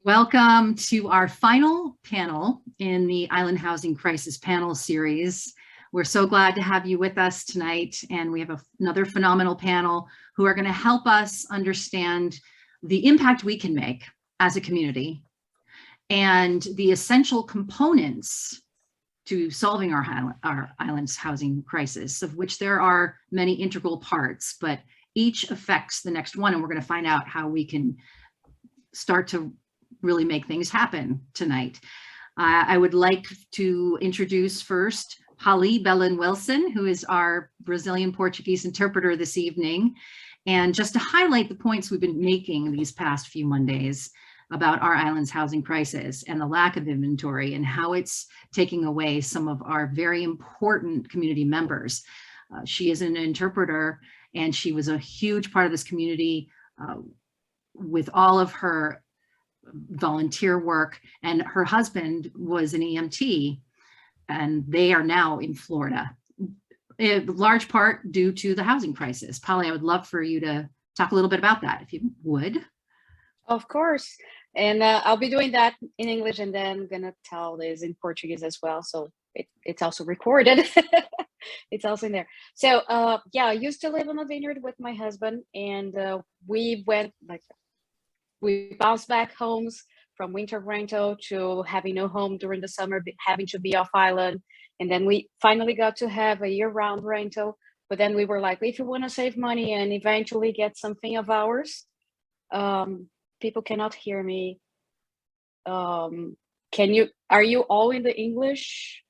Welcome to our final panel in the Island Housing Crisis Panel Series. We're so glad to have you with us tonight, and we have another phenomenal panel who are going to help us understand the impact we can make as a community and the essential components to solving our island's housing crisis, of which there are many integral parts, but each affects the next one, and we're going to find out how we can start to really make things happen tonight. I would like to introduce first Holly Bellin-Wilson, who is our Brazilian Portuguese interpreter this evening. And just to highlight the points we've been making these past few Mondays about our island's housing crisis and the lack of inventory and how it's taking away some of our very important community members. She is an interpreter, and she was a huge part of this community with all of her volunteer work, and her husband was an EMT, and they are now in Florida, in large part due to the housing crisis. Polly, I would love for you to talk a little bit about that, if you would. Of course, and I'll be doing that in English, and then I'm gonna tell this in Portuguese as well, so it's also recorded. It's also in there. So yeah, I used to live on a vineyard with my husband, and we bounced back homes from winter rental to having no home during the summer, having to be off island. And then we finally got to have a year-round rental. But then we were like, if you want to save money and eventually get something of ours, people cannot hear me. Are you all in the English?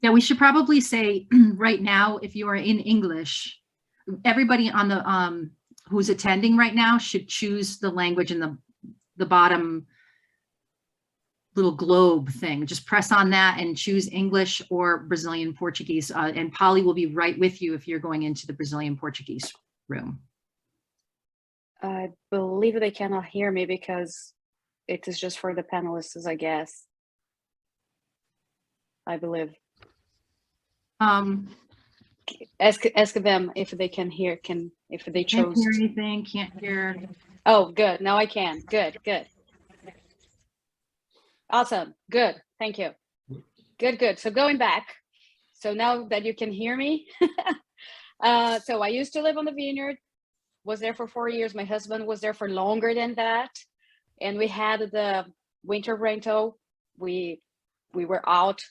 Yeah, we should probably say right now, if you are in English, everybody on the who's attending right now should choose the language in the bottom little globe thing. Just press on that and choose English or Brazilian Portuguese. And Polly will be right with you if you're going into the Brazilian Portuguese room. I believe they cannot hear me because it is just for the panelists, I guess. I believe. Ask them if they can hear, if they chose. Can't hear anything, can't hear. Oh, good. Now I can. Good. Awesome. Good. Thank you. Good. So going back. So now that you can hear me. So I used to live on the vineyard, was there for 4 years. My husband was there for longer than that. And we had the winter rental. We were out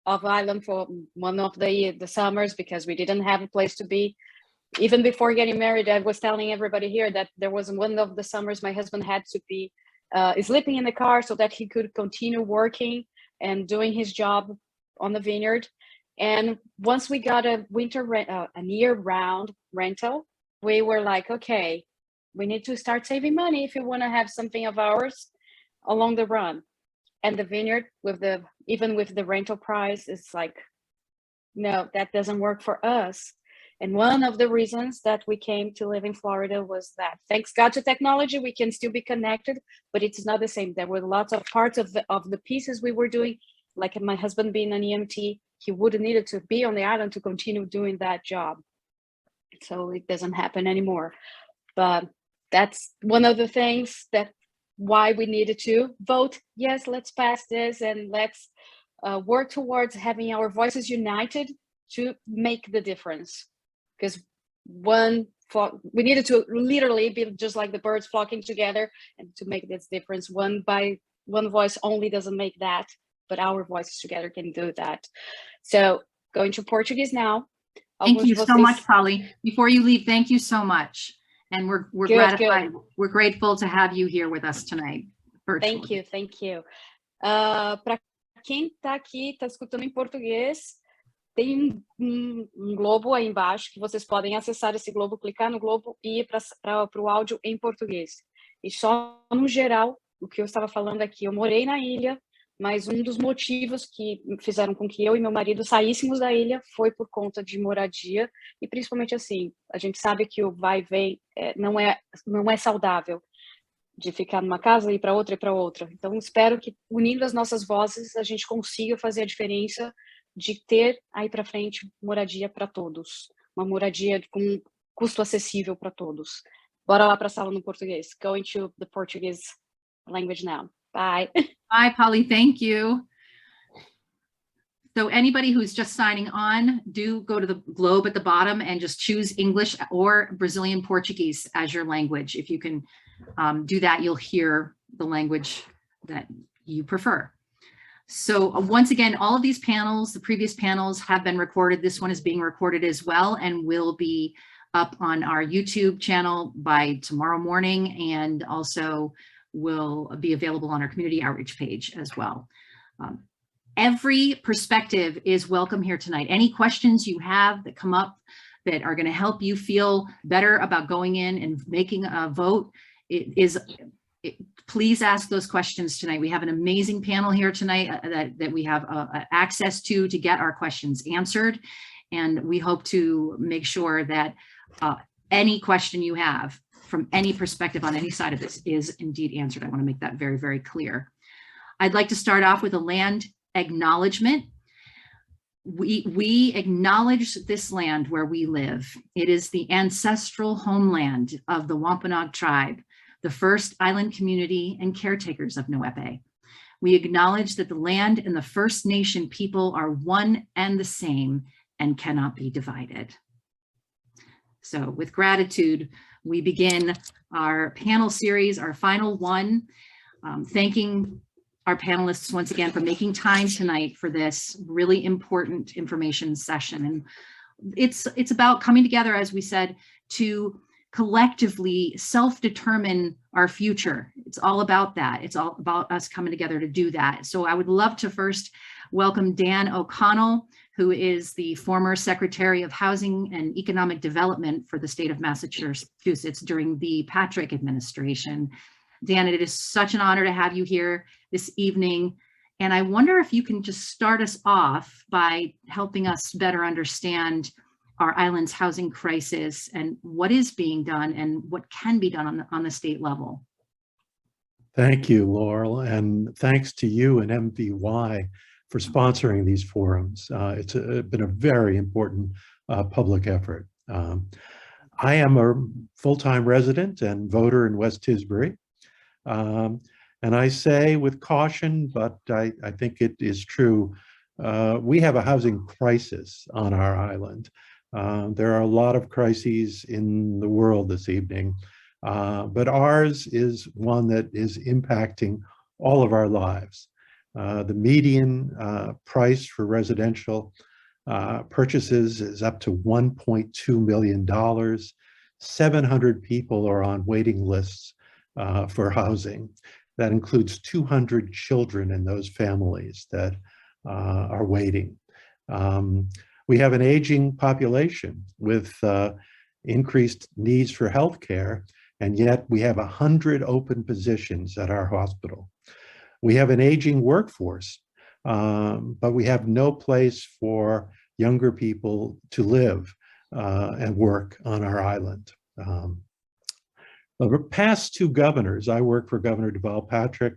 of island for one of the summers because we didn't have a place to be. Even before getting married, I was telling everybody here that there was one of the summers my husband had to be sleeping in the car so that he could continue working and doing his job on the vineyard. And once we got a year-round rental, we were like, okay, we need to start saving money if you want to have something of ours along the run. And the vineyard, even with the rental price, it's like, no, that doesn't work for us. And one of the reasons that we came to live in Florida was that, thanks God to technology, we can still be connected, but it's not the same. There were lots of parts of the pieces we were doing, like my husband being an EMT, he would have needed to be on the island to continue doing that job. So it doesn't happen anymore. But that's one of the things that why we needed to vote. Yes, let's pass this and let's work towards having our voices united to make the difference. Because we needed to literally be just like the birds flocking together and to make this difference. One voice only doesn't make that, but our voices together can do that. So going to Portuguese now. Thank you so much, Polly. Before you leave, thank you so much. And we're gratified. We're grateful to have you here with us tonight. Virtually. Thank you. Para quem está aqui, está escutando em português, tem um globo aí embaixo que vocês podem acessar esse globo, clicar no globo e ir para o áudio em português. E só no geral, o que eu estava falando aqui, eu morei na ilha, mas um dos motivos que fizeram com que eu e meu marido saíssemos da ilha foi por conta de moradia e principalmente assim, a gente sabe que o vai e vem não é saudável de ficar numa casa e ir para outra e para outra. Então espero que unindo as nossas vozes a gente consiga fazer a diferença de ter aí para frente moradia para todos, uma moradia com custo acessível para todos. Bora lá para a sala no português. Going to the Portuguese language now. Bye. Bye, Polly. Thank you. So anybody who's just signing on, do go to the globe at the bottom and just choose English or Brazilian Portuguese as your language. If you can do that, you'll hear the language that you prefer. So once again, all of these panels, the previous panels have been recorded. This one is being recorded as well and will be up on our YouTube channel by tomorrow morning, and also will be available on our community outreach page as well. Every perspective is welcome here tonight. Any questions you have that come up that are going to help you feel better about going in and making a vote, please ask those questions tonight. We have an amazing panel here tonight that we have access to get our questions answered. And we hope to make sure that any question you have from any perspective on any side of this is indeed answered. I want to make that very, very clear. I'd like to start off with a land acknowledgement. We acknowledge this land where we live. It is the ancestral homeland of the Wampanoag tribe, the first island community and caretakers of Noepe. We acknowledge that the land and the First Nation people are one and the same and cannot be divided. So with gratitude, we begin our panel series, our final one, thanking our panelists once again for making time tonight for this really important information session. And it's about coming together, as we said, to collectively self-determine our future. It's all about that. It's all about us coming together to do that. So I would love to first welcome Dan O'Connell, who is the former Secretary of Housing and Economic Development for the state of Massachusetts during the Patrick administration. Dan, it is such an honor to have you here this evening. And I wonder if you can just start us off by helping us better understand our island's housing crisis and what is being done and what can be done on the state level. Thank you, Laurel, and thanks to you and MVY for sponsoring these forums. It's been a very important public effort. I am a full-time resident and voter in West Tisbury. And I say with caution, but I think it is true, we have a housing crisis on our island. There are a lot of crises in the world this evening, but ours is one that is impacting all of our lives. The median price for residential purchases is up to $1.2 million. 700 people are on waiting lists for housing. That includes 200 children in those families that are waiting. We have an aging population with increased needs for healthcare, and yet we have 100 open positions at our hospital. We have an aging workforce, but we have no place for younger people to live and work on our island. The past two governors, I worked for Governor Deval Patrick,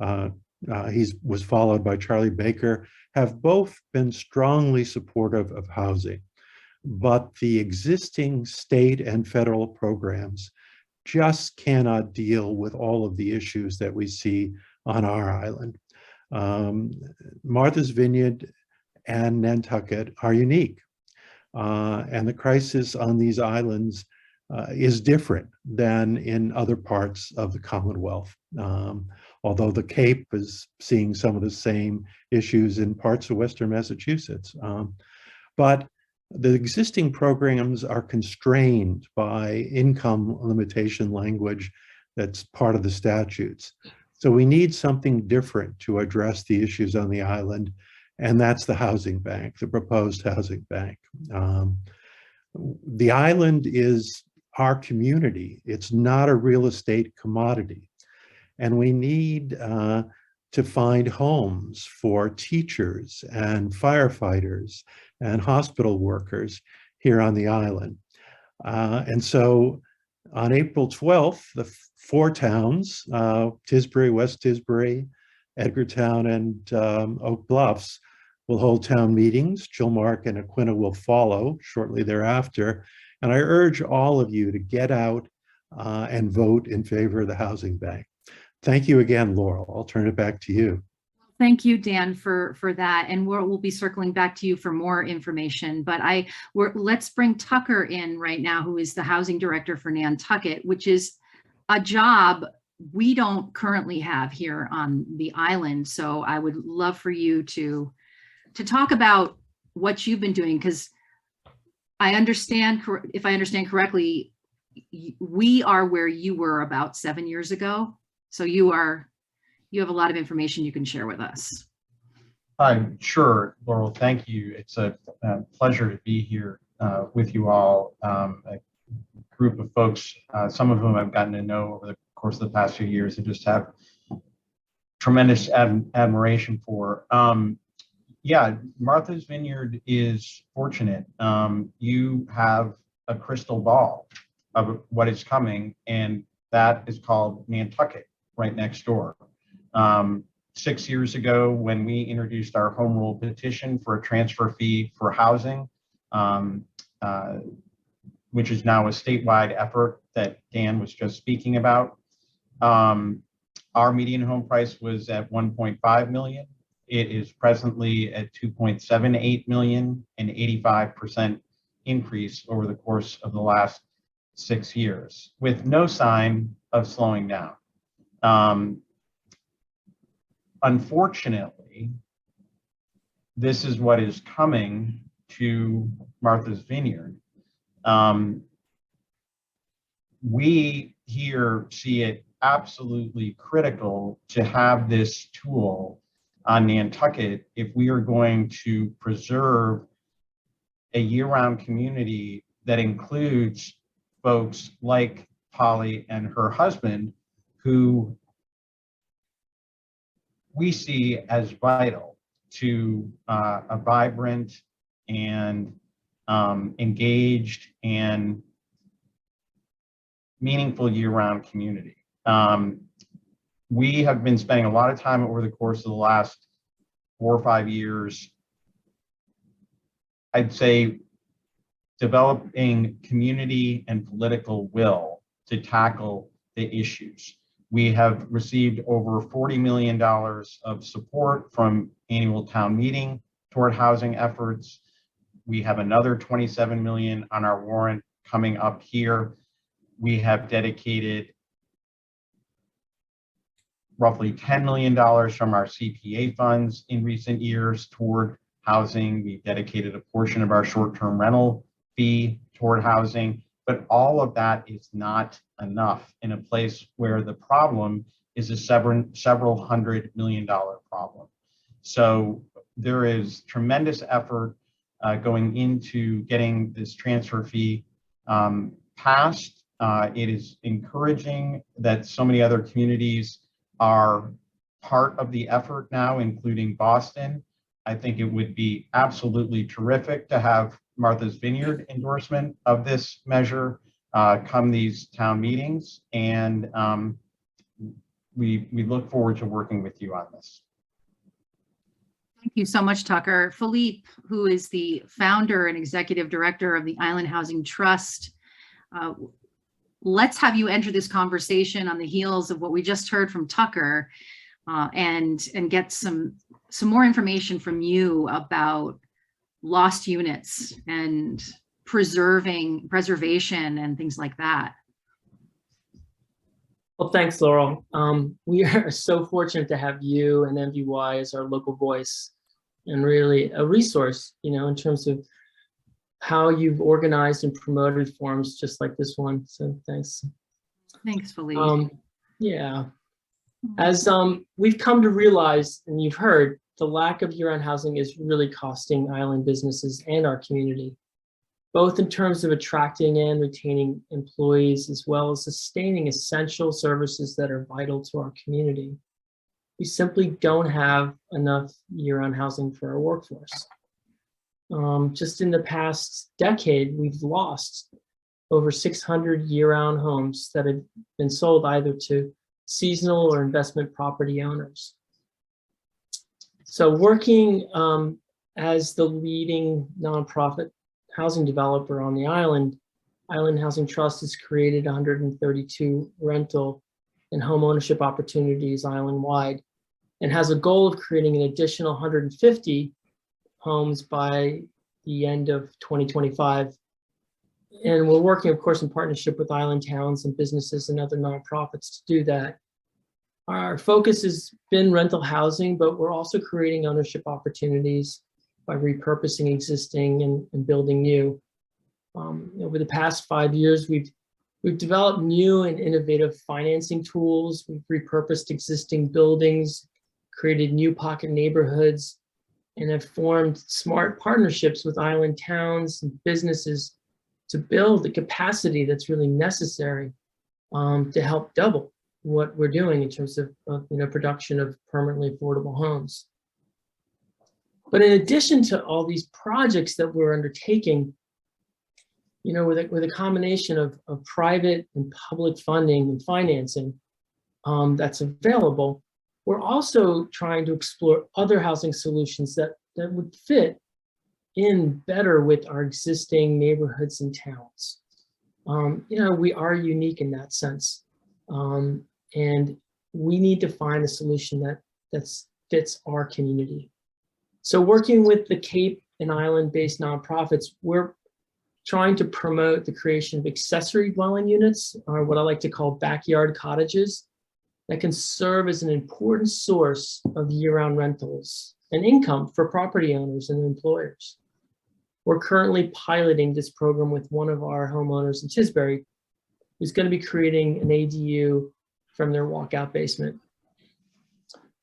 he was followed by Charlie Baker, have both been strongly supportive of housing. But the existing state and federal programs just cannot deal with all of the issues that we see on our island. Martha's Vineyard and Nantucket are unique. And the crisis on these islands is different than in other parts of the Commonwealth. Although the Cape is seeing some of the same issues in parts of Western Massachusetts. But the existing programs are constrained by income limitation language that's part of the statutes. So we need something different to address the issues on the island, and that's the housing bank, the proposed housing bank. The island is our community. It's not a real estate commodity. And we need to find homes for teachers and firefighters and hospital workers here on the island. And so on April 12th, the four towns, Tisbury, West Tisbury, Edgartown, and Oak Bluffs, will hold town meetings. Chilmark and Aquina will follow shortly thereafter. And I urge all of you to get out and vote in favor of the housing bank. Thank you again, Laurel. I'll turn it back to you. Thank you, Dan, for that. And we'll be circling back to you for more information. But let's bring Tucker in right now, who is the housing director for Nantucket, which is a job we don't currently have here on the island. So I would love for you to talk about what you've been doing, because I understand, if I understand correctly, we are where you were about 7 years ago. So you have a lot of information you can share with us. Sure, Laurel, thank you. It's a pleasure to be here with you all, a group of folks, some of whom I've gotten to know over the course of the past few years and just have tremendous admiration for. Yeah, Martha's Vineyard is fortunate. You have a crystal ball of what is coming, and that is called Nantucket, right next door. 6 years ago, when we introduced our home rule petition for a transfer fee for housing, which is now a statewide effort that Dan was just speaking about, our median home price was at 1.5 million. It is presently at 2.78 million, an 85% increase over the course of the last 6 years, with no sign of slowing down. Unfortunately, this is what is coming to Martha's Vineyard. We here see it absolutely critical to have this tool on Nantucket if we are going to preserve a year-round community that includes folks like Polly and her husband, who we see as vital to a vibrant and engaged and meaningful year-round community. We have been spending a lot of time over the course of the last 4 or 5 years, I'd say, developing community and political will to tackle the issues. We have received over $40 million of support from annual town meeting toward housing efforts. We have another 27 million on our warrant coming up here. We have dedicated roughly $10 million from our CPA funds in recent years toward housing. We've dedicated a portion of our short-term rental fee toward housing, but all of that is not enough in a place where the problem is a several $100 million problem. So there is tremendous effort going into getting this transfer fee passed. It is encouraging that so many other communities are part of the effort now, including Boston. I think it would be absolutely terrific to have Martha's Vineyard endorsement of this measure come these town meetings, and we look forward to working with you on this. Thank you so much, Tucker. Philippe, who is the founder and executive director of the Island Housing Trust, let's have you enter this conversation on the heels of what we just heard from Tucker, and get some more information from you about lost units and preservation and things like that. Well, thanks, Laurel. We are so fortunate to have you and MVY as our local voice and really a resource, in terms of how you've organized and promoted forums just like this one. So thanks. Thanks, Philippe. Yeah. As we've come to realize, and you've heard, the lack of year-round housing is really costing island businesses and our community, both in terms of attracting and retaining employees, as well as sustaining essential services that are vital to our community. We simply don't have enough year-round housing for our workforce. Just in the past decade, we've lost over 600 year-round homes that have been sold either to seasonal or investment property owners. So working as the leading nonprofit housing developer on the island, Island Housing Trust has created 132 rental and home ownership opportunities island-wide, and has a goal of creating an additional 150 homes by the end of 2025. And we're working, of course, in partnership with island towns and businesses and other nonprofits to do that. Our focus has been rental housing, but we're also creating ownership opportunities by repurposing existing and building new. Over the past 5 years, we've developed new and innovative financing tools. We've repurposed existing buildings, created new pocket neighborhoods, and have formed smart partnerships with island towns and businesses to build the capacity that's really necessary to help double what we're doing in terms of production of permanently affordable homes. But in addition to all these projects that we're undertaking, with a combination of private and public funding and financing that's available, we're also trying to explore other housing solutions that would fit in better with our existing neighborhoods and towns. We are unique in that sense. And we need to find a solution that fits our community. So working with the Cape and Island-based nonprofits, we're trying to promote the creation of accessory dwelling units, or what I like to call backyard cottages, that can serve as an important source of year-round rentals and income for property owners and employers. We're currently piloting this program with one of our homeowners in Tisbury, who's going to be creating an ADU from their walkout basement.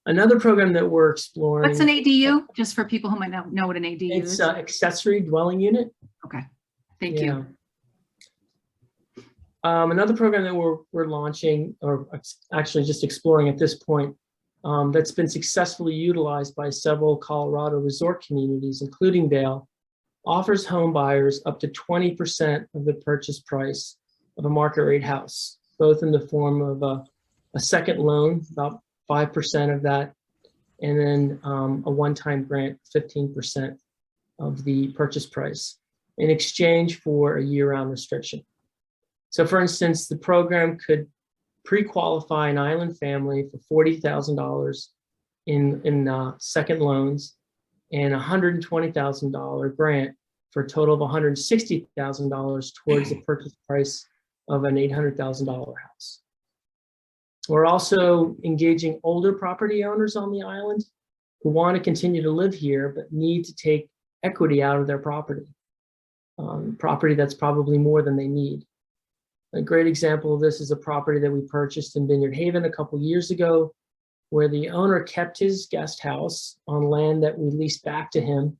Another program that we're exploring— What's an ADU? Just for people who might not know what an ADU is. It's an accessory dwelling unit. Okay, thank you. Another program that we're launching, or actually just exploring at this point, that's been successfully utilized by several Colorado resort communities, including Vail, offers home buyers up to 20% of the purchase price of a market rate house, both in the form of a second loan, about 5% of that, and then a one-time grant, 15% of the purchase price, in exchange for a year-round restriction. So for instance, the program could pre-qualify an island family for $40,000 in second loans and $120,000 grant for a total of $160,000 towards the purchase price of an $800,000 house. We're also engaging older property owners on the island who want to continue to live here but need to take equity out of their property, property that's probably more than they need. A great example of this is a property that we purchased in Vineyard Haven a couple years ago, where the owner kept his guest house on land that we leased back to him,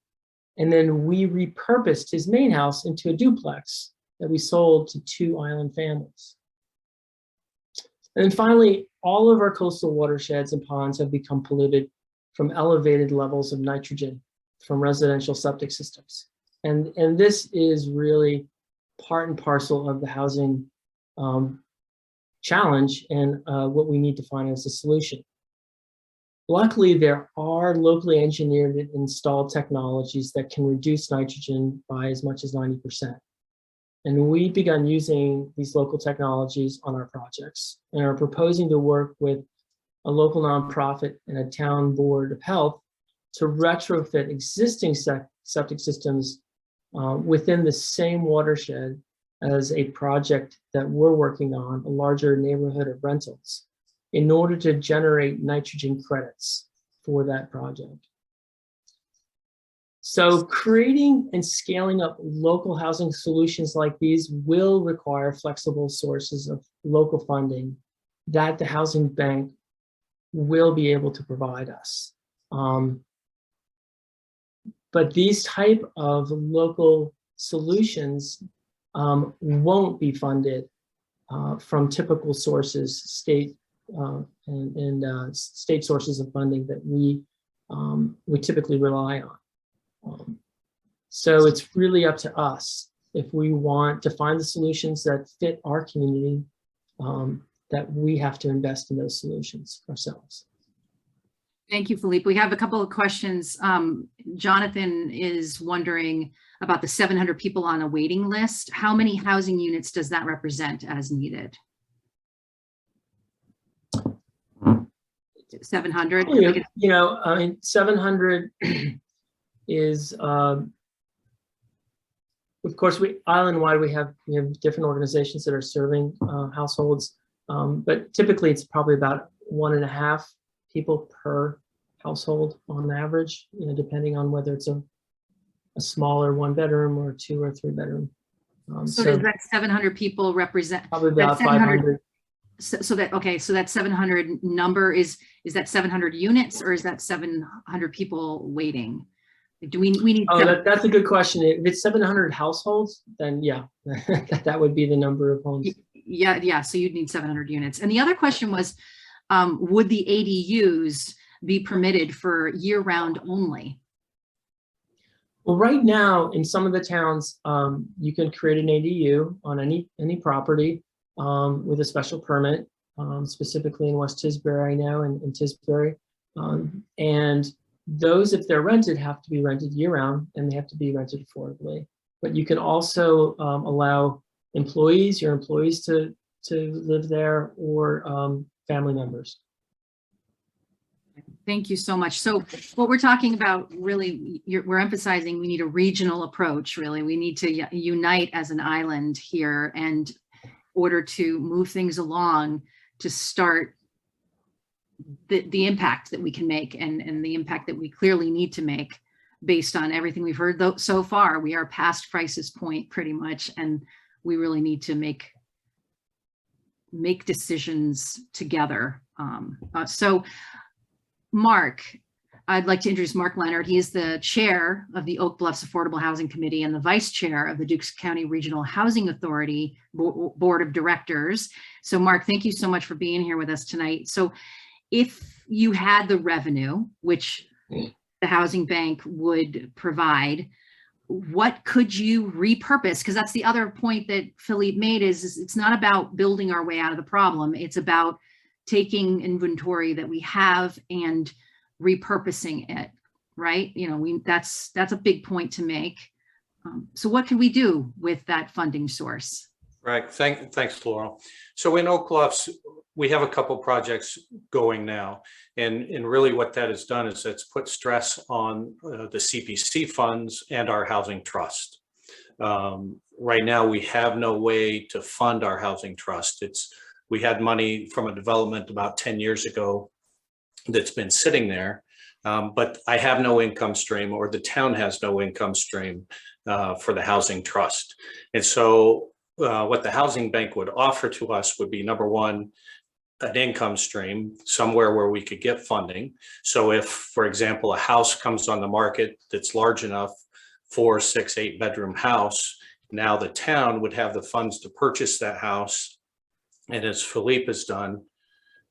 and then we repurposed his main house into a duplex that we sold to 2 island families. And then finally, all of our coastal watersheds and ponds have become polluted from elevated levels of nitrogen from residential septic systems. And this is really part and parcel of the housing challenge and what we need to find as a solution. Luckily, there are locally engineered and installed technologies that can reduce nitrogen by as much as 90%. And we've begun using these local technologies on our projects and are proposing to work with a local nonprofit and a town board of health to retrofit existing septic systems within the same watershed as a project that we're working on, a larger neighborhood of rentals, in order to generate nitrogen credits for that project. So creating and scaling up local housing solutions like these will require flexible sources of local funding that the Housing Bank will be able to provide us. But these type of local solutions won't be funded from typical sources, state state sources of funding that we typically rely on. So it's really up to us if we want to find the solutions that fit our community, that we have to invest in those solutions ourselves. Thank you, Philippe. We have a couple of questions. Jonathan is wondering about the 700 people on a waiting list. How many housing units does that represent as needed? 700? You know, I mean, 700 is, of course, island-wide, we have different organizations that are serving households, but typically it's probably about 1.5 people per household on average, you know, depending on whether it's a smaller 1-bedroom or 2 or 3-bedroom. So does that 700 people represent? Probably about 500. So that 700 number is that 700 units, or is that 700 people waiting? Do we need? Oh, that's a good question. If it's 700 households, then yeah, that would be the number of homes. Yeah. So you'd need 700 units. And the other question was, would the ADUs be permitted for year-round only? Well, right now in some of the towns, you can create an ADU on any property with a special permit, specifically in West Tisbury, I know, and in Tisbury. And those, if they're rented, have to be rented year-round, and they have to be rented affordably. But you can also allow your employees to live there, or family members. Thank you so much. So what we're talking about, really, we're emphasizing we need a regional approach, really. We need to unite as an island here, and in order to move things along, to start the impact that we can make, and the impact that we clearly need to make based on everything we've heard so far. We are past crisis point pretty much, and we really need to make decisions together. So Mark, I'd like to introduce Mark Leonard. He is the chair of the Oak Bluffs Affordable Housing Committee and the vice chair of the Dukes County Regional Housing Authority Board of Directors. So Mark, thank you so much for being here with us tonight. So if you had the revenue, which the housing bank would provide, what could you repurpose? Because that's the other point that Philippe made, is it's not about building our way out of the problem. It's about taking inventory that we have and repurposing it, right? You know, that's a big point to make. So what can we do with that funding source? Right. Thanks, Laurel. So in Oak Bluffs, we have a couple projects going now, and really what that has done is it's put stress on the CPC funds and our housing trust. Right now, we have no way to fund our housing trust. We had money from a development about 10 years ago that's been sitting there, but I have no income stream, or the town has no income stream for the housing trust. And so what the housing bank would offer to us would be, number one, an income stream somewhere where we could get funding. So if, for example, a house comes on the market that's large enough, 4, 6, 8-bedroom house, now the town would have the funds to purchase that house, and as Philippe has done,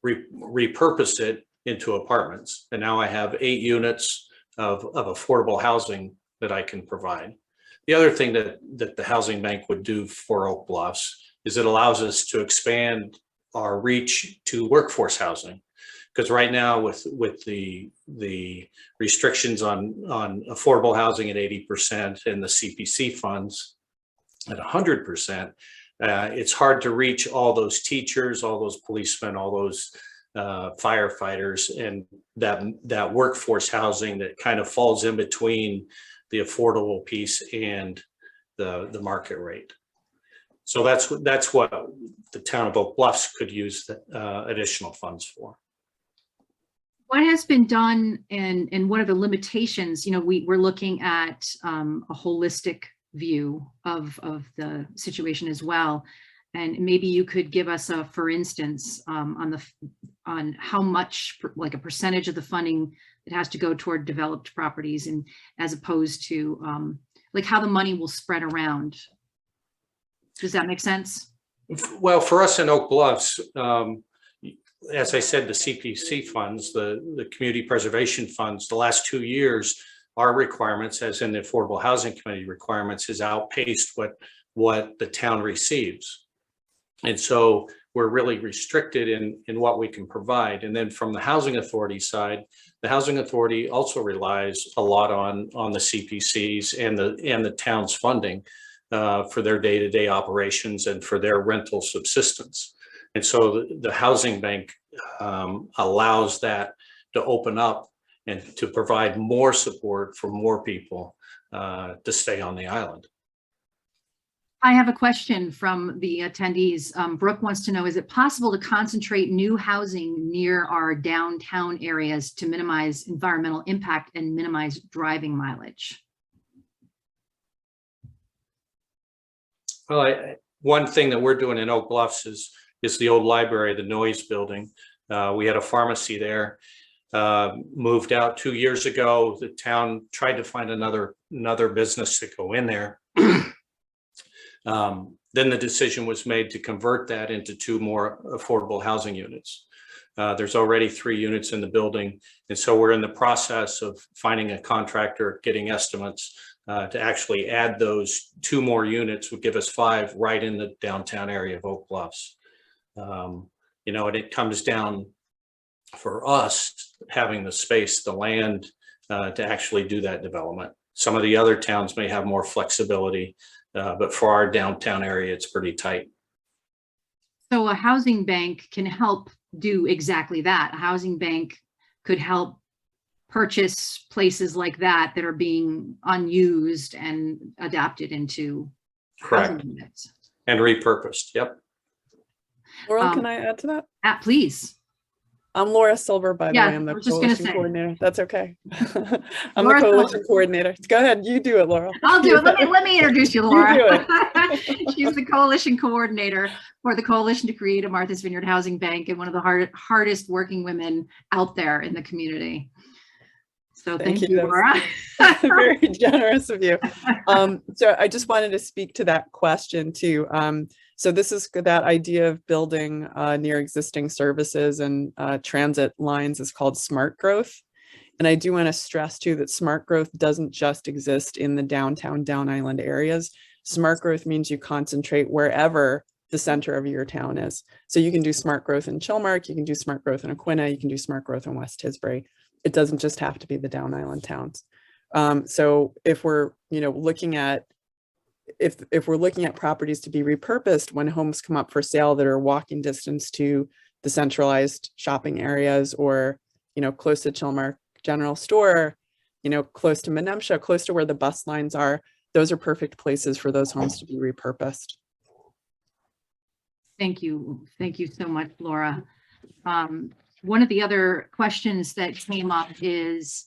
repurpose it into apartments. And now I have 8 units of affordable housing that I can provide. The other thing that the housing bank would do for Oak Bluffs is it allows us to expand our reach to workforce housing. Because right now with the restrictions on affordable housing at 80% and the CPC funds at 100%, it's hard to reach all those teachers, all those policemen, all those firefighters, and that workforce housing that kind of falls in between the affordable piece and the market rate. So that's what the town of Oak Bluffs could use the additional funds for. What has been done, and what are the limitations? You know, we're looking at a holistic view of the situation as well. And maybe you could give us a, for instance, on how much, like a percentage of the funding that has to go toward developed properties, and as opposed to like how the money will spread around. Does that make sense? Well, for us in Oak Bluffs, as I said, the CPC funds, the community preservation funds, the last 2 years, our requirements, as in the Affordable Housing Committee requirements, has outpaced what the town receives. And so we're really restricted in what we can provide. And then from the Housing Authority side, the Housing Authority also relies a lot on the CPCs and the town's funding for their day-to-day operations and for their rental subsistence. And so the housing bank allows that to open up and to provide more support for more people to stay on the island. I have a question from the attendees. Brooke wants to know, is it possible to concentrate new housing near our downtown areas to minimize environmental impact and minimize driving mileage? Well, one thing that we're doing in Oak Bluffs is the old library, the Noyes building. We had a pharmacy there, moved out 2 years ago. The town tried to find another business to go in there. Then the decision was made to convert that into 2 more affordable housing units. There's already 3 units in the building. And so we're in the process of finding a contractor, getting estimates to actually add those 2 more units, would give us 5 right in the downtown area of Oak Bluffs. You know, and it comes down for us having the space, the land to actually do that development. Some of the other towns may have more flexibility, but for our downtown area, it's pretty tight. So a housing bank can help do exactly that. A housing bank could help purchase places like that that are being unused and adapted into Correct. housing units. And repurposed. Yep. Laurel, can I add to that? Please. I'm Laura Silver, by the Yeah, way. I'm I the was just gonna coalition say. coordinator. That's okay. I'm Laura the coalition Silver. coordinator. Go ahead, you do it, Laurel. I'll do it. Let me introduce you, Laura. do She's the coalition coordinator for the Coalition to Create a Martha's Vineyard Housing Bank and one of the hardest working women out there in the community. So thank you, Laura. Very generous of you. So I just wanted to speak to that question too. So this is that idea of building near existing services and transit lines is called smart growth. And I do want to stress too that smart growth doesn't just exist in the downtown Down Island areas. Smart growth means you concentrate wherever the center of your town is. So you can do smart growth in Chilmark, you can do smart growth in Aquina, you can do smart growth in West Tisbury. It doesn't just have to be the Down Island towns. So if we're, looking at if we're looking at properties to be repurposed when homes come up for sale that are walking distance to the centralized shopping areas, or close to Chilmark General Store, close to Menemsha, close to where the bus lines are, those are perfect places for those homes to be repurposed. Thank you. Thank you so much, Laura. One of the other questions that came up is,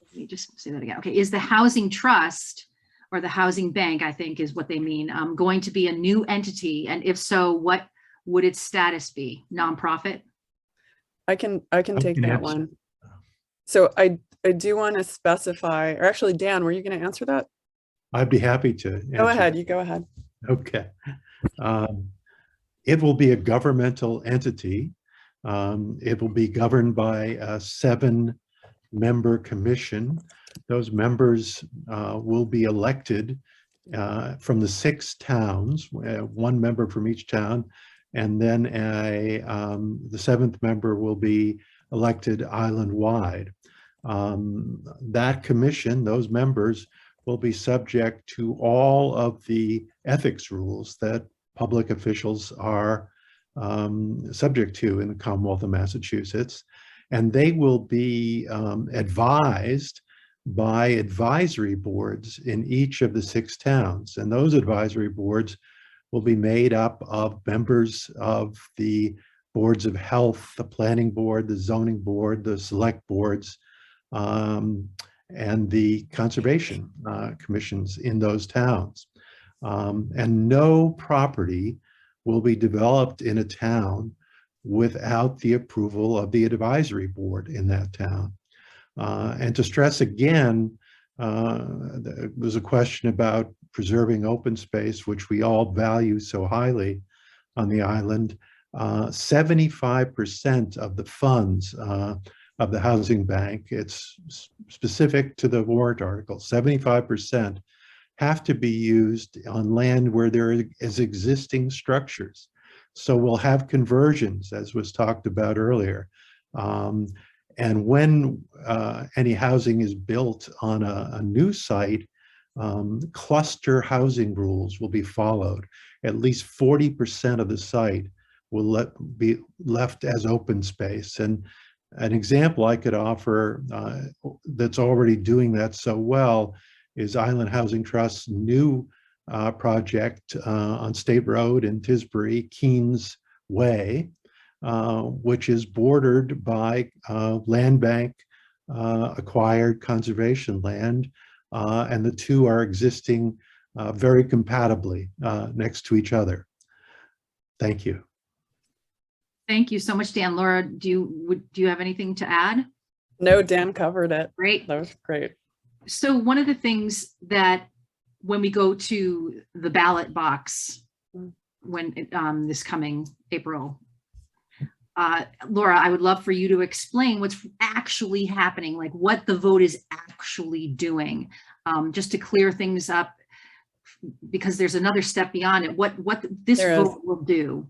let me just say that again. Okay, is the housing trust or the housing bank, I think is what they mean, going to be a new entity? And if so, what would its status be? Nonprofit? I can take that one. So I do want to specify, or actually, Dan, were you going to answer that? I'd be happy to. Go ahead. You go ahead. Okay. It will be a governmental entity. It will be governed by a 7-member commission. Those members will be elected from the 6 towns, 1 member from each town, and then the 7th member will be elected island-wide. That commission, those members, will be subject to all of the ethics rules that public officials are subject to in the Commonwealth of Massachusetts, and they will be advised by advisory boards in each of the 6 towns. And those advisory boards will be made up of members of the boards of health, the planning board, the zoning board, the select boards, and the conservation commissions in those towns. And no property will be developed in a town without the approval of the advisory board in that town. And to stress again, there was a question about preserving open space, which we all value so highly on the island. 75% of the funds of the housing bank, it's specific to the warrant article, 75% have to be used on land where there is existing structures. So we'll have conversions, as was talked about earlier. And when any housing is built on a new site, cluster housing rules will be followed. At least 40% of the site will be left as open space. And An example I could offer that's already doing that so well is Island Housing Trust's new project on State Road in Tisbury, Keens Way, which is bordered by land bank acquired conservation land, and the two are existing very compatibly next to each other. Thank you. Thank you so much, Dan. Laura, do you have anything to add? No, Dan covered it. Great. That was great. So one of the things that when we go to the ballot box, when this coming April, Laura, I would love for you to explain what's actually happening, like what the vote is actually doing, just to clear things up, because there's another step beyond it. What this vote will do.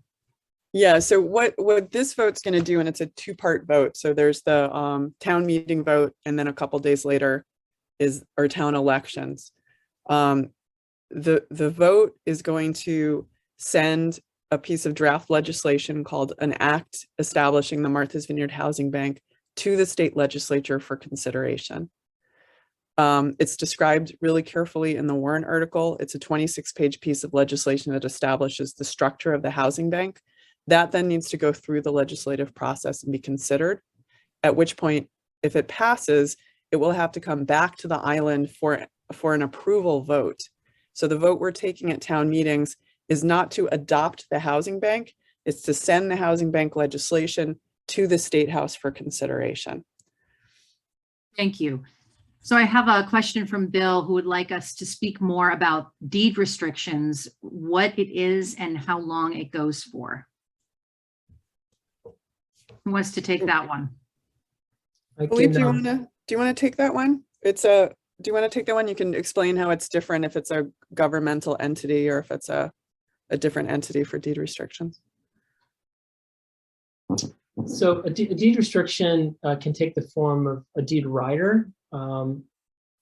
Yeah, so what this vote's going to do, and it's a two-part vote. So there's the town meeting vote, and then a couple days later is our town elections. The vote is going to send a piece of draft legislation called an act establishing the Martha's Vineyard Housing Bank to the state legislature for consideration. It's described really carefully in the Warren article. It's a 26-page piece of legislation that establishes the structure of the housing bank. That then needs to go through the legislative process and be considered, at which point, if it passes, it will have to come back to the island for an approval vote. So the vote we're taking at town meetings is not to adopt the housing bank, it's to send the housing bank legislation to the State House for consideration. Thank you. So I have a question from Bill, who would like us to speak more about deed restrictions, what it is and how long it goes for. Who wants to take that one? Philippe, do you want to take that one? Do you want to take that one? You can explain how it's different if it's a governmental entity or if it's a different entity for deed restrictions. So a deed restriction can take the form of a deed rider, and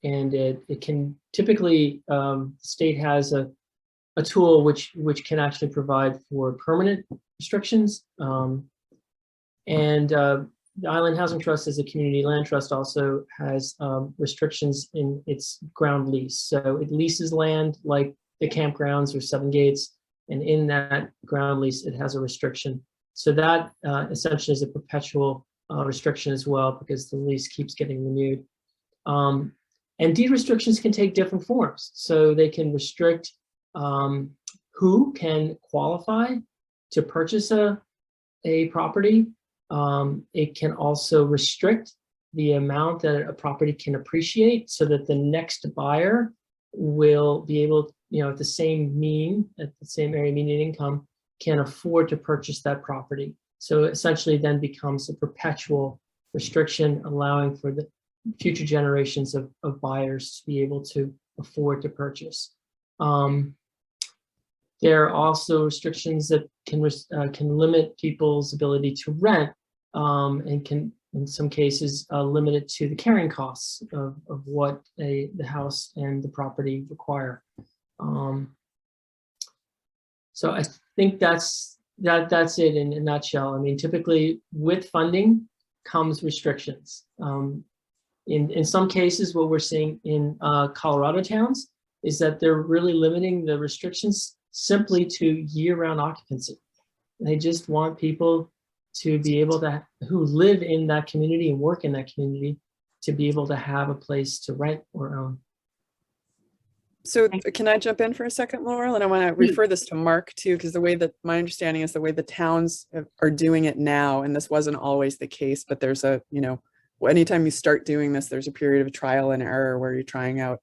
it can typically, the state has a tool which can actually provide for permanent restrictions. The Island Housing Trust, as a community land trust, also has restrictions in its ground lease. So it leases land like the campgrounds or Seven Gates, and in that ground lease, it has a restriction. So that essentially is a perpetual restriction as well, because the lease keeps getting renewed. And deed restrictions can take different forms. So they can restrict who can qualify to purchase a property. It can also restrict the amount that a property can appreciate, so that the next buyer will be able, at the same area median income, can afford to purchase that property. So essentially then becomes a perpetual restriction, allowing for the future generations of buyers to be able to afford to purchase. There are also restrictions that can limit people's ability to rent, and can, in some cases, limit it to the carrying costs of what the house and the property require. So I think that's it in a nutshell. I mean, typically with funding comes restrictions. In some cases, what we're seeing in Colorado towns is that they're really limiting the restrictions simply to year-round occupancy. They just want people to be able to, who live in that community and work in that community, to be able to have a place to rent or own. So can I jump in for a second, Laurel? And I want to refer this to Mark too, because the way that my understanding is the way the towns are doing it now, and this wasn't always the case, but there's anytime you start doing this, there's a period of trial and error where you're trying out,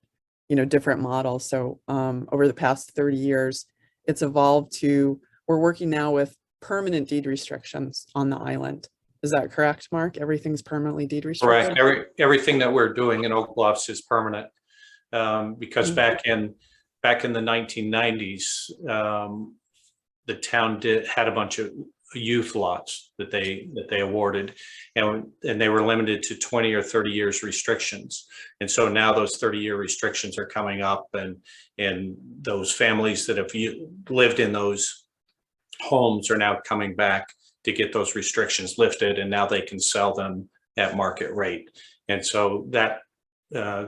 different models. So over the past 30 years, it's evolved to, we're working now with permanent deed restrictions on the island. Is that correct, Mark? Everything's permanently deed restricted? Right. Everything that we're doing in Oak Bluffs is permanent, because back in the 1990s, the town had a bunch of youth lots that they awarded, and they were limited to 20 or 30 years restrictions. And so now those 30-year restrictions are coming up, and those families that have lived in those homes are now coming back to get those restrictions lifted, and now they can sell them at market rate. And so that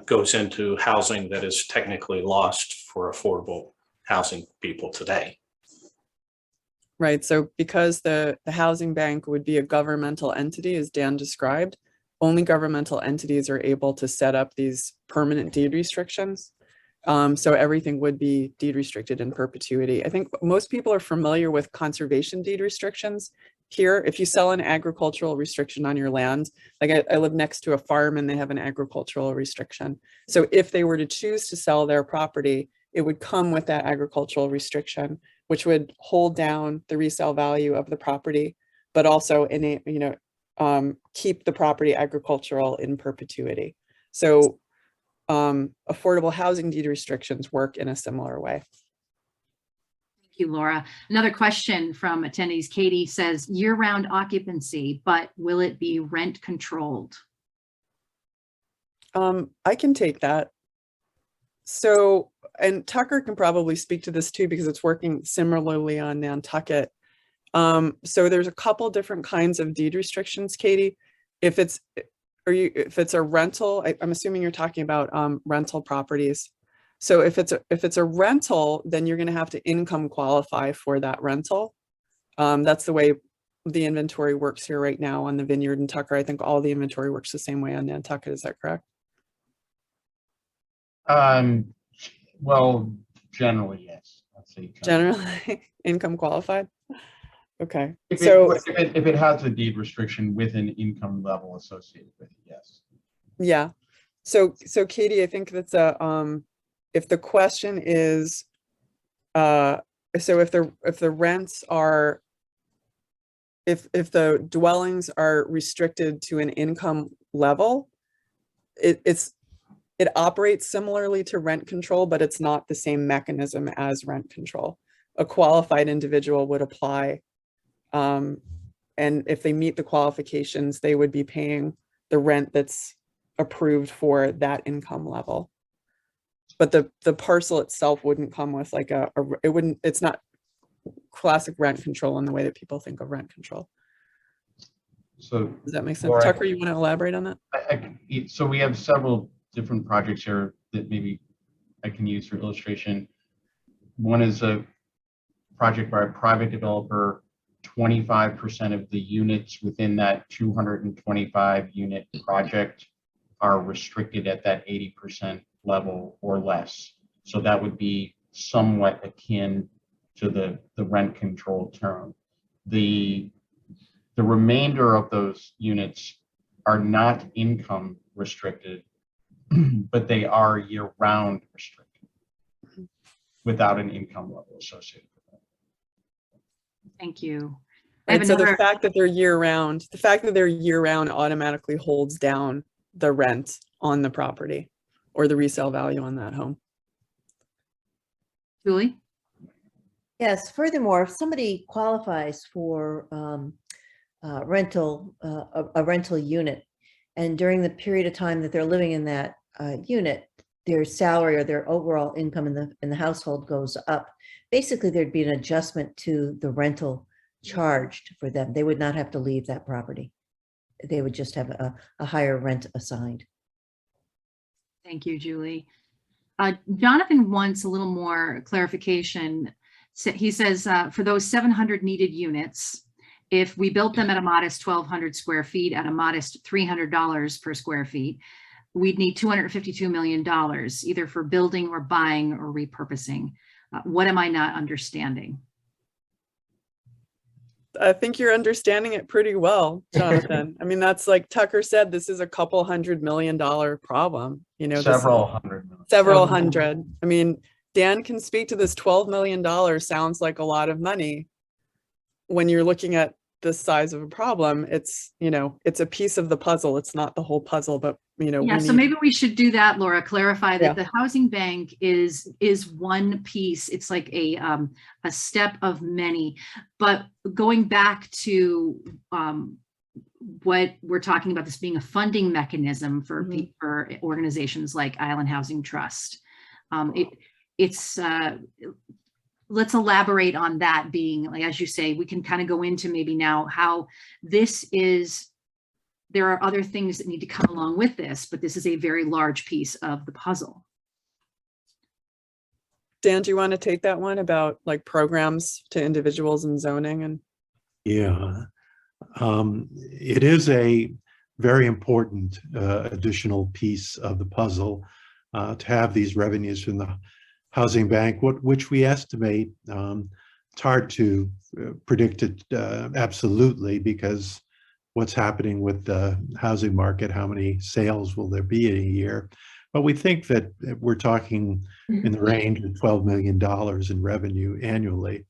goes into housing that is technically lost for affordable housing people today. Right. So because the housing bank would be a governmental entity, as Dan described, only governmental entities are able to set up these permanent deed restrictions. So everything would be deed restricted in perpetuity. I think most people are familiar with conservation deed restrictions. Here, if you sell an agricultural restriction on your land, like I live next to a farm and they have an agricultural restriction. So if they were to choose to sell their property, it would come with that agricultural restriction, which would hold down the resale value of the property, but also keep the property agricultural in perpetuity. So affordable housing deed restrictions work in a similar way. Thank you, Laura. Another question from attendees. Katie says, year-round occupancy, but will it be rent controlled? I can take that. So, and Tucker can probably speak to this too, because it's working similarly on Nantucket. So there's a couple different kinds of deed restrictions, Katie. If it's a rental, I'm assuming you're talking about rental properties. So if it's a rental, then you're going to have to income qualify for that rental. That's the way the inventory works here right now on the Vineyard and Tucker. I think all the inventory works the same way on Nantucket. Is that correct? Well, generally, yes. I'd say Generally income qualified. Okay. If it has a deed restriction with an income level associated with it, yes. Yeah. So Katie, I think that's if the question is, so if the rents are, if the dwellings are restricted to an income level, it operates similarly to rent control, but it's not the same mechanism as rent control. A qualified individual would apply, and if they meet the qualifications, they would be paying the rent that's approved for that income level. But the parcel itself wouldn't come with like it's not classic rent control in the way that people think of rent control. So does that make sense? Laura, Tucker, you want to elaborate on that? So we have several different projects here that maybe I can use for illustration. One is a project by a private developer. 25% of the units within that 225 unit project are restricted at that 80% level or less. So that would be somewhat akin to the rent control term. The remainder of those units are not income restricted, but they are year-round restricted without an income level associated with that. Thank you. Right, so the fact that they're year-round, automatically holds down the rent on the property or the resale value on that home. Julie? Yes, furthermore, if somebody qualifies for a rental unit, and during the period of time that they're living in that unit, their salary or their overall income in the household goes up, basically there'd be an adjustment to the rental charged for them. They would not have to leave that property. They would just have a higher rent assigned. Thank you, Julie. Jonathan wants a little more clarification. So he says, for those 700 needed units, if we built them at a modest 1,200 square feet at a modest $300 per square feet, we'd need $252 million, either for building or buying or repurposing. What am I not understanding? I think you're understanding it pretty well, Jonathan. I mean, that's like Tucker said, this is a couple $100 million problem. You know, several hundred million. Several hundred. I mean, Dan can speak to this. $12 million sounds like a lot of money. When you're looking at the size of a problem, it's, you know, it's a piece of the puzzle. It's not the whole puzzle, but you know. Yeah, so maybe we should do that, Laura, clarify that the housing bank is one piece. It's like a step of many, but going back to what we're talking about, this being a funding mechanism for for organizations like Island Housing Trust. let's elaborate on that being, like, as you say, we can kind of go into maybe now how this is, there are other things that need to come along with this, but this is a very large piece of the puzzle. Dan, do you want to take that one about like programs to individuals and zoning? And Yeah, it is a very important additional piece of the puzzle to have these revenues from the housing bank, which we estimate. It's hard to predict it absolutely, because what's happening with the housing market, how many sales will there be in a year? But we think that we're talking in the range of $12 million in revenue annually.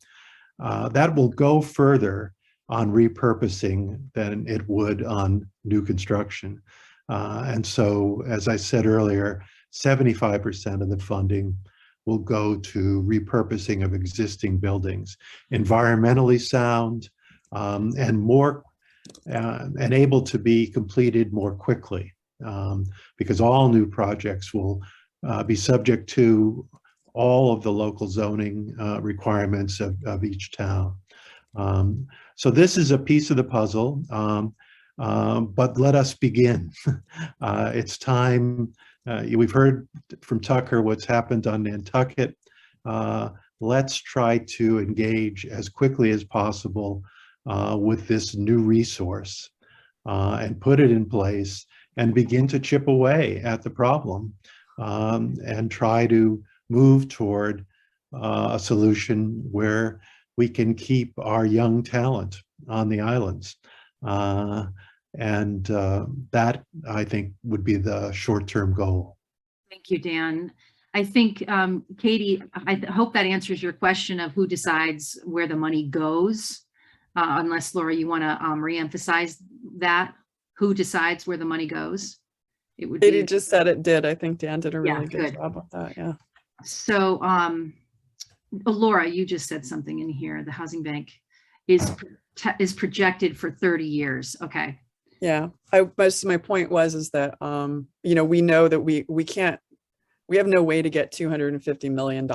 That will go further on repurposing than it would on new construction. And so, as I said earlier, 75% of the funding will go to repurposing of existing buildings, environmentally sound, and more and able to be completed more quickly, because all new projects will be subject to all of the local zoning requirements of each town. So this is a piece of the puzzle, but let us begin. It's time. We've heard from Tucker what's happened on Nantucket. Let's try to engage as quickly as possible with this new resource and put it in place and begin to chip away at the problem and try to move toward a solution where we can keep our young talent on the islands. And that, I think, would be the short-term goal. Thank you, Dan. I think, Katie, I hope that answers your question of who decides where the money goes. Unless, Laura, you want to reemphasize that, who decides where the money goes? It would Katie be, just said it did. I think Dan did a Yeah, really good good. job with that. Yeah. so, Laura, you just said something in here. The housing bank is projected for 30 years. Okay. Yeah. My point is that, we know that we have no way to get $250 million,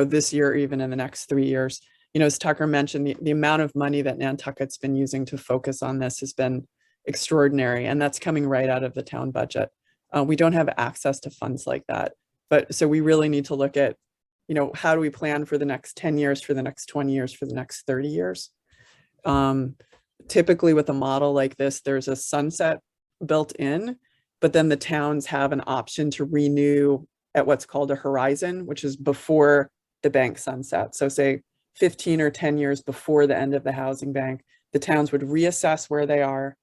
this year, even in the next 3 years. As Tucker mentioned, the amount of money that Nantucket's been using to focus on this has been extraordinary, and that's coming right out of the town budget. We don't have access to funds like that. So we really need to look at, how do we plan for the next 10 years, for the next 20 years, for the next 30 years? Typically with a model like this, there's a sunset built in, but then the towns have an option to renew at what's called a horizon, which is before the bank sunset. So say 15 or 10 years before the end of the housing bank, the towns would reassess where they are,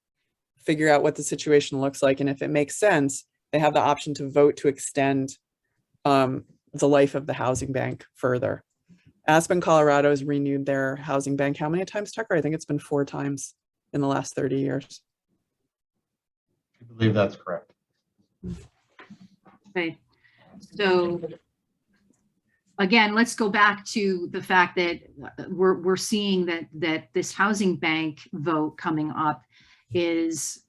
figure out what the situation looks like, and if it makes sense, they have the option to vote to extend the life of the housing bank further. Aspen, Colorado has renewed their housing bank how many times, Tucker? I think it's been 4 times in the last 30 years. I believe that's correct. Okay. So again, let's go back to the fact that we're seeing that this housing bank vote coming up is,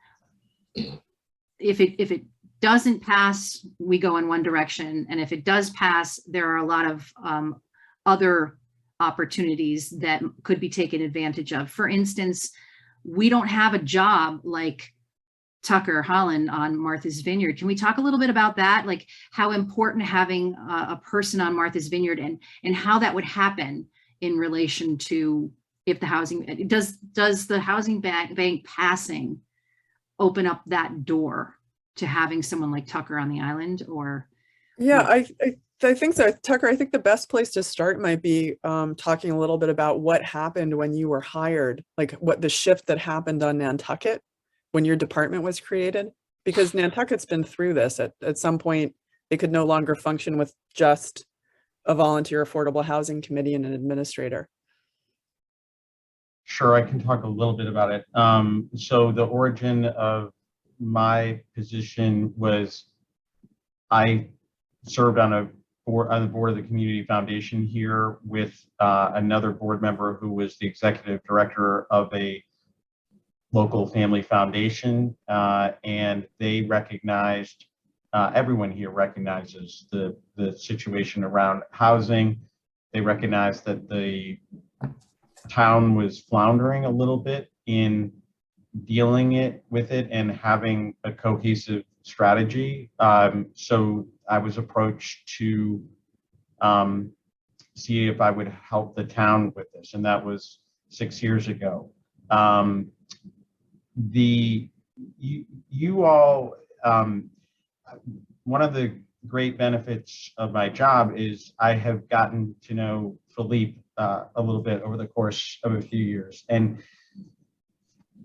if it doesn't pass, we go in one direction, and if it does pass, there are a lot of other opportunities that could be taken advantage of. For instance, we don't have a job like Tucker Holland on Martha's Vineyard. Can we talk a little bit about that? Like how important having a person on Martha's Vineyard and how that would happen in relation to if the housing, does the housing bank passing open up that door to having someone like Tucker on the island? Or yeah, I think so. Tucker, I think the best place to start might be talking a little bit about what happened when you were hired, like what the shift that happened on Nantucket when your department was created, because Nantucket's been through this. At some point, they could no longer function with just a volunteer affordable housing committee and an administrator. Sure, I can talk a little bit about it. So the origin of my position was I served on the board of the Community Foundation here with another board member who was the executive director of a local family foundation, and they recognized, everyone here recognizes the situation around housing. They recognized that the town was floundering a little bit in dealing with it and having a cohesive strategy. So I was approached to see if I would help the town with this, and that was 6 years ago. You all, one of the great benefits of my job is I have gotten to know Philippe a little bit over the course of a few years, and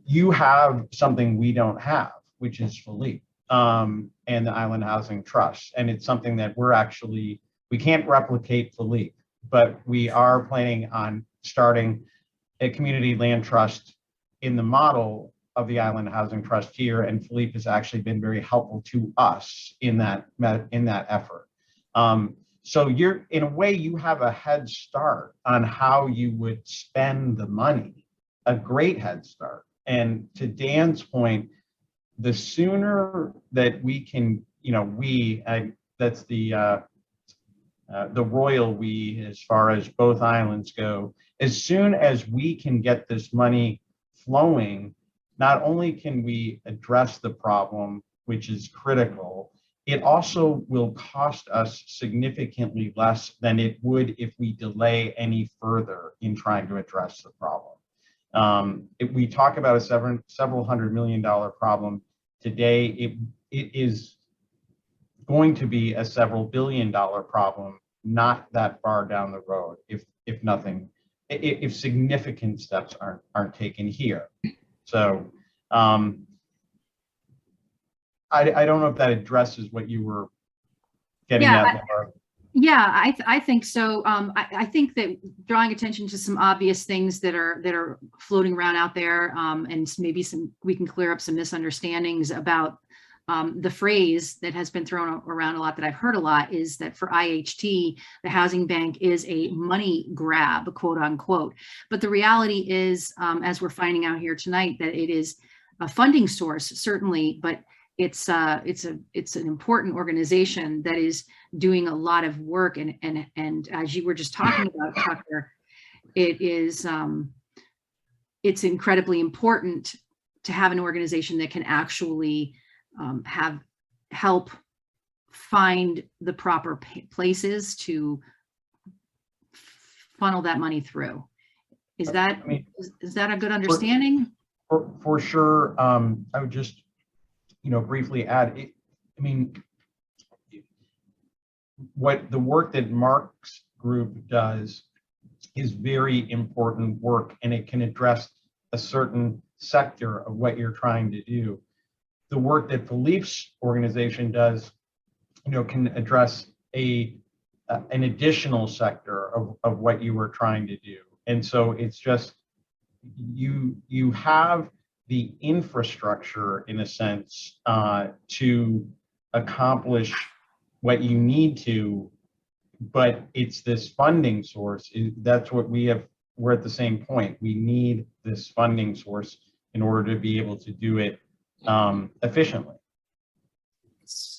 you have something we don't have, which is Philippe and the Island Housing Trust, and it's something that we can't replicate Philippe, but we are planning on starting a community land trust in the model of the Island Housing Trust here, and Philippe has actually been very helpful to us in that effort. So in a way, you have a head start on how you would spend the money, a great head start. And to Dan's point, the sooner that we can, that's the royal we as far as both islands go, as soon as we can get this money flowing, not only can we address the problem, which is critical, it also will cost us significantly less than it would if we delay any further in trying to address the problem. If we talk about a several $100 million problem today, it is going to be a several $billion problem not that far down the road, if significant steps aren't taken here. So I don't know if that addresses what you were getting at, Laura. Yeah, I think so. I think that drawing attention to some obvious things that are floating around out there, and maybe we can clear up some misunderstandings about the phrase that has been thrown around a lot, that I've heard a lot, is that for IHT, the housing bank is a money grab, quote unquote. But the reality is, as we're finding out here tonight, that it is a funding source, certainly, but it's an important organization that is doing a lot of work, and as you were just talking about, Tucker, it's incredibly important to have an organization that can actually help find the proper places to funnel that money through. Is that a good understanding? For sure. I would just briefly add, what the work that Mark's group does is very important work, and it can address a certain sector of what you're trying to do. The work that Philippe's organization does, can address an additional sector of what you were trying to do. And so it's just, you have the infrastructure, in a sense, to accomplish what you need to, but it's this funding source. That's what we're at the same point. We need this funding source in order to be able to do it efficiently.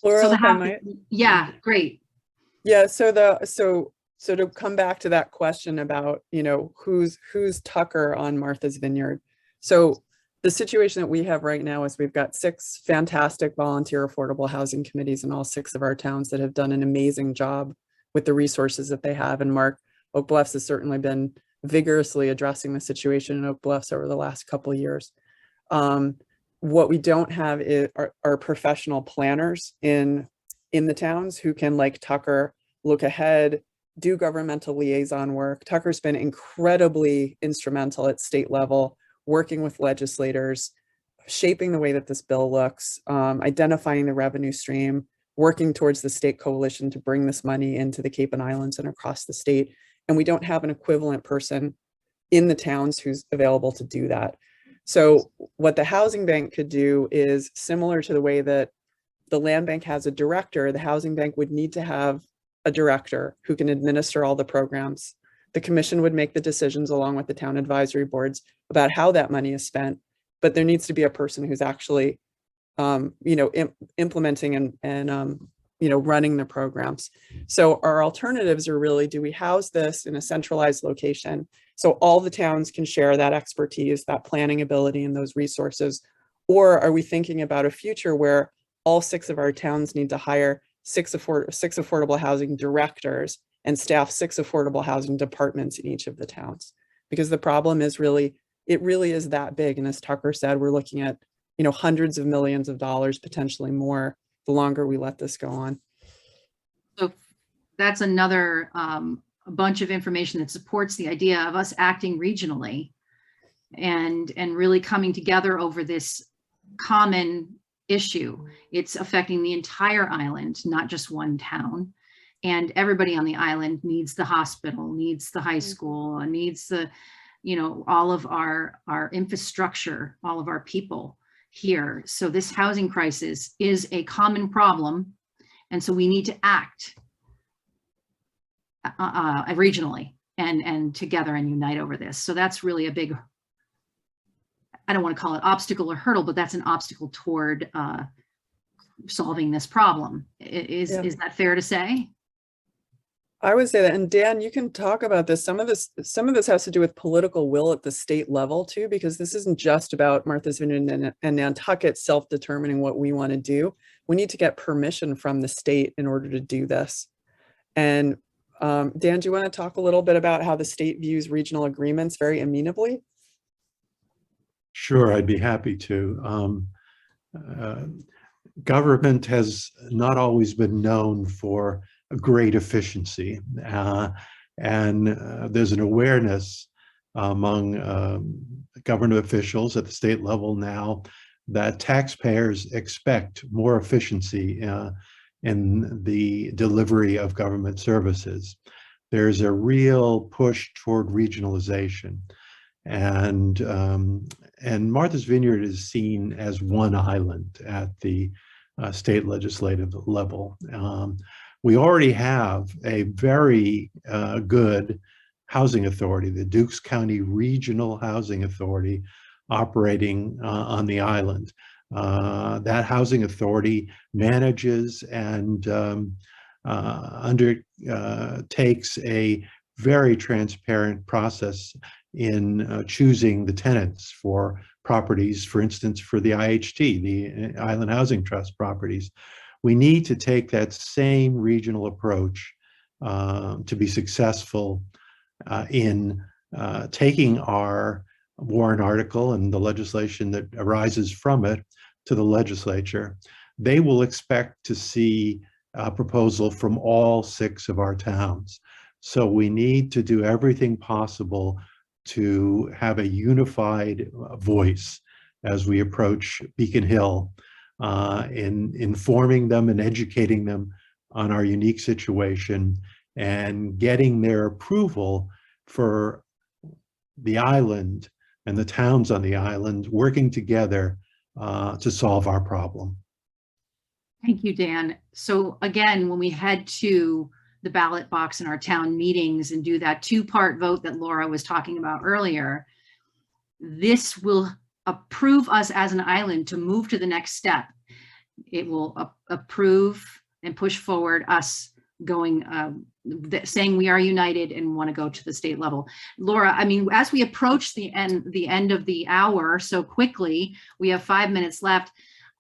Laurel, yeah, great. Yeah, so to come back to that question about, who's Tucker on Martha's Vineyard. So the situation that we have right now is we've got 6 fantastic volunteer affordable housing committees in all 6 of our towns that have done an amazing job with the resources that they have. And Oak Bluffs has certainly been vigorously addressing the situation in Oak Bluffs over the last couple of years. What we don't have are professional planners in the towns who can, like Tucker, look ahead, do governmental liaison work. Tucker's been incredibly instrumental at state level, working with legislators, shaping the way that this bill looks, identifying the revenue stream, working towards the state coalition to bring this money into the Cape and Islands and across the state. And we don't have an equivalent person in the towns who's available to do that. So what the housing bank could do is similar to the way that the land bank has a director, the housing bank would need to have a director who can administer all the programs. The commission would make the decisions along with the town advisory boards about how that money is spent, but there needs to be a person who's actually, implementing and running the programs. So our alternatives are really, do we house this in a centralized location so all the towns can share that expertise, that planning ability, and those resources? Or are we thinking about a future where all 6 of our towns need to hire 6 affordable housing directors and staff 6 affordable housing departments in each of the towns? Because the problem is it really is that big. And as Tucker said, we're looking at, hundreds of millions of dollars, potentially more, the longer we let this go on. So that's another a bunch of information that supports the idea of us acting regionally and really coming together over this common issue. It's affecting the entire island, not just one town. And everybody on the island needs the hospital, needs the high school, needs the, all of our infrastructure, all of our people here. So this housing crisis is a common problem. And so we need to act regionally and together and unite over this. So that's really a big, I don't want to call it obstacle or hurdle, but that's an obstacle toward solving this problem. Is that fair to say? I would say that, and Dan, you can talk about this. Some of this has to do with political will at the state level too, because this isn't just about Martha's Vineyard and Nantucket self-determining what we want to do. We need to get permission from the state in order to do this. And Dan, do you want to talk a little bit about how the state views regional agreements very amenably? Sure, I'd be happy to. Government has not always been known for a great efficiency, and there's an awareness among government officials at the state level now that taxpayers expect more efficiency in the delivery of government services. There's a real push toward regionalization. And Martha's Vineyard is seen as one island at the state legislative level. We already have a very good housing authority, the Dukes County Regional Housing Authority, operating on the island. That housing authority manages and undertakes a very transparent process in choosing the tenants for properties, for instance, for the IHT, the Island Housing Trust properties. We need to take that same regional approach to be successful in taking our Warren article and the legislation that arises from it to the legislature. They will expect to see a proposal from all 6 of our towns. So we need to do everything possible to have a unified voice as we approach Beacon Hill in informing them and educating them on our unique situation and getting their approval for the island and the towns on the island working together to solve our problem. Thank you, Dan. So again, when we head to the ballot box in our town meetings and do that 2-part vote that Laura was talking about earlier, this will approve us as an island to move to the next step. It will approve and push forward us going, saying we are united and want to go to the state level. Laura, I mean, as we approach the end of the hour so quickly, we have 5 minutes left.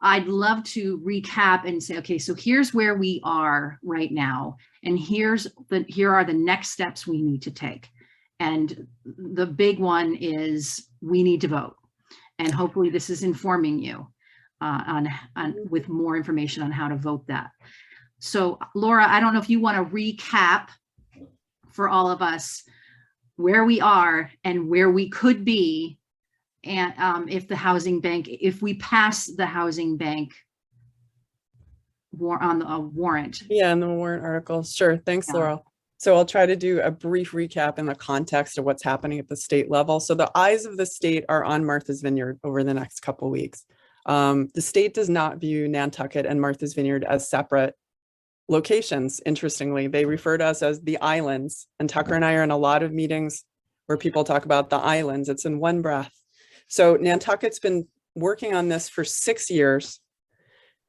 I'd love to recap and say, okay, so here's where we are right now, and here are the next steps we need to take. And the big one is we need to vote. And hopefully this is informing you with more information on how to vote that. So Laura, I don't know if you want to recap for all of us where we are and where we could be, and if we pass the housing bank on the warrant. Yeah, in the warrant article. Sure. Thanks, Yeah. Laurel. So I'll try to do a brief recap in the context of what's happening at the state level. So the eyes of the state are on Martha's Vineyard over the next couple of weeks. The state does not view Nantucket and Martha's Vineyard as separate locations. Interestingly, they refer to us as the islands. And Tucker and I are in a lot of meetings where people talk about the islands. It's in one breath. So Nantucket's been working on this for 6 years.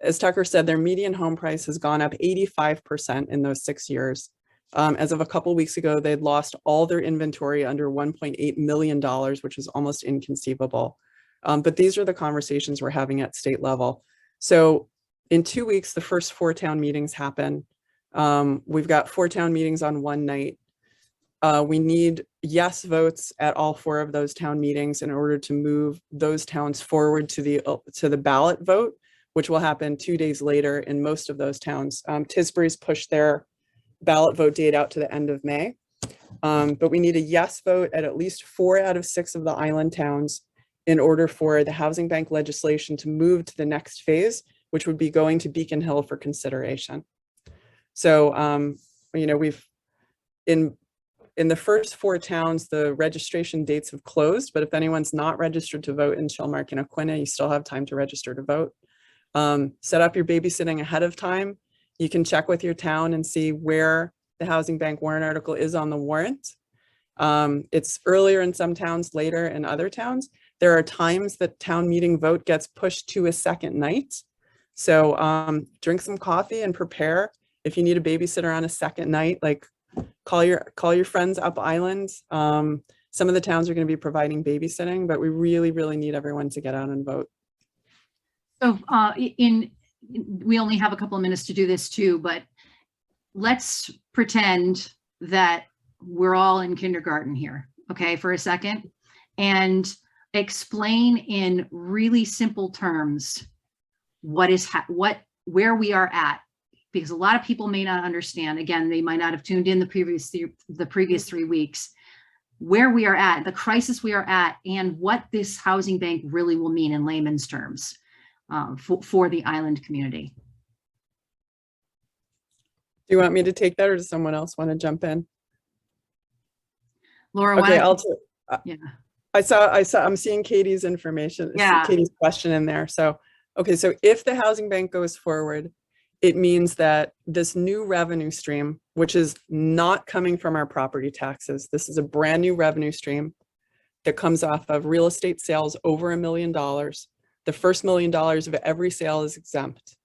as Tucker said, their median home price has gone up 85% in those 6 years. As of a couple weeks ago, they'd lost all their inventory under $1.8 million, which is almost inconceivable. But these are the conversations we're having at state level. So in 2 weeks, the first 4 town meetings happen. We've got 4 town meetings on one night. We need yes votes at all 4 of those town meetings in order to move those towns forward to the ballot vote, which will happen 2 days later in most of those towns. Tisbury's pushed their ballot vote date out to the end of May. But we need a yes vote at least 4 out of 6 of the island towns in order for the housing bank legislation to move to the next phase, which would be going to Beacon Hill for consideration. So, you know, we've in the first 4 towns, the registration dates have closed, but if anyone's not registered to vote in Shellmark and Aquinnah, you still have time to register to vote. Set up your babysitting ahead of time. You can check with your town and see where the housing bank warrant article is on the warrant. It's earlier in some towns, later in other towns. There are times that town meeting vote gets pushed to a second night. So drink some coffee and prepare. If you need a babysitter on a second night, like call your friends up island. Some of the towns are going to be providing babysitting, but we really, really need everyone to get out and vote. So we only have a couple of minutes to do this too, but let's pretend that we're all in kindergarten here, okay, for a second, and explain in really simple terms where we are at, because a lot of people may not understand. Again, they might not have tuned in the previous 3 weeks, where we are at, the crisis we are at, and what this housing bank really will mean in layman's terms for the island community. Do you want me to take that, or does someone else want to jump in? Laura, Okay, yeah. I'm seeing Katie's information, Yeah. Katie's question in there. So, okay, so if the housing bank goes forward, it means that this new revenue stream, which is not coming from our property taxes, this is a brand new revenue stream that comes off of real estate sales over $1 million. The first $1 million of every sale is exempt.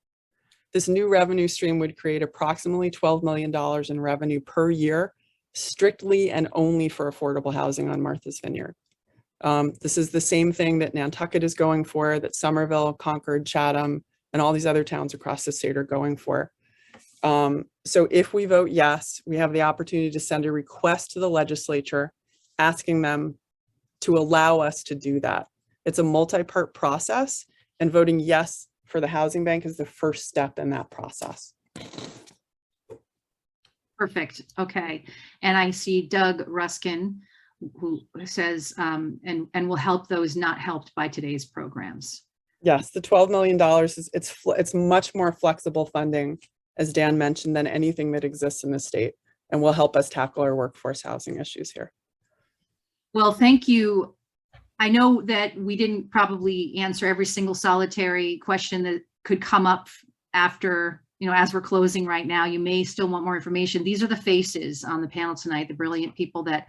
This new revenue stream would create approximately $12 million in revenue per year, strictly and only for affordable housing on Martha's Vineyard. This is the same thing that Nantucket is going for, that Somerville, Concord, Chatham, and all these other towns across the state are going for. So if we vote yes, we have the opportunity to send a request to the legislature asking them to allow us to do that. It's a multi-part process, and voting yes for the housing bank is the first step in that process. Perfect. Okay. And I see Doug Ruskin, who says, and will help those not helped by today's programs. Yes, the $12 million it's much more flexible funding, as Dan mentioned, than anything that exists in the state, and will help us tackle our workforce housing issues here. Well, thank you. I know that we didn't probably answer every single solitary question that could come up after, you know, as we're closing right now. You may still want more information. These are the faces on the panel tonight, the brilliant people that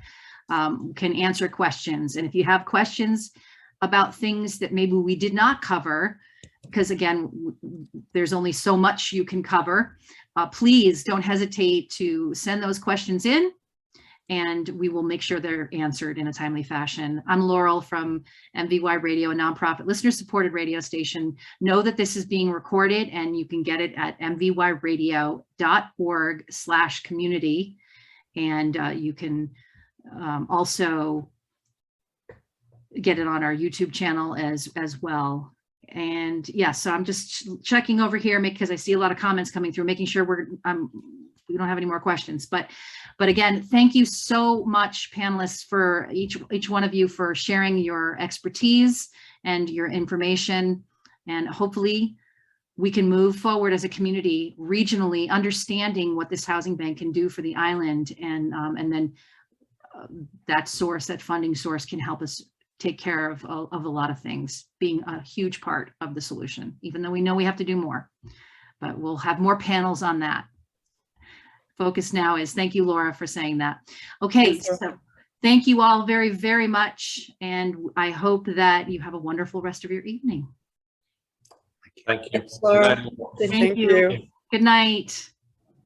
can answer questions. And if you have questions about things that maybe we did not cover, because again, there's only so much you can cover, please don't hesitate to send those questions in, and we will make sure they're answered in a timely fashion. I'm Laurel from MVY Radio, a nonprofit listener-supported radio station. Know that this is being recorded, and you can get it at mvyradio.org/community. And you can also get it on our YouTube channel as well. And yeah, so I'm just checking over here because I see a lot of comments coming through, making sure we don't have any more questions. But again, thank you so much, panelists, for each one of you for sharing your expertise and your information. And hopefully we can move forward as a community regionally, understanding what this housing bank can do for the island. And then that funding source can help us take care of a lot of things, being a huge part of the solution, even though we know we have to do more. But we'll have more panels on that. Focus now is, thank you, Laura, for saying that. Okay, Yes, so thank you all very, very much. And I hope that you have a wonderful rest of your evening. Thank you. Thanks, Laura. Good night. Good Thank you. Good night.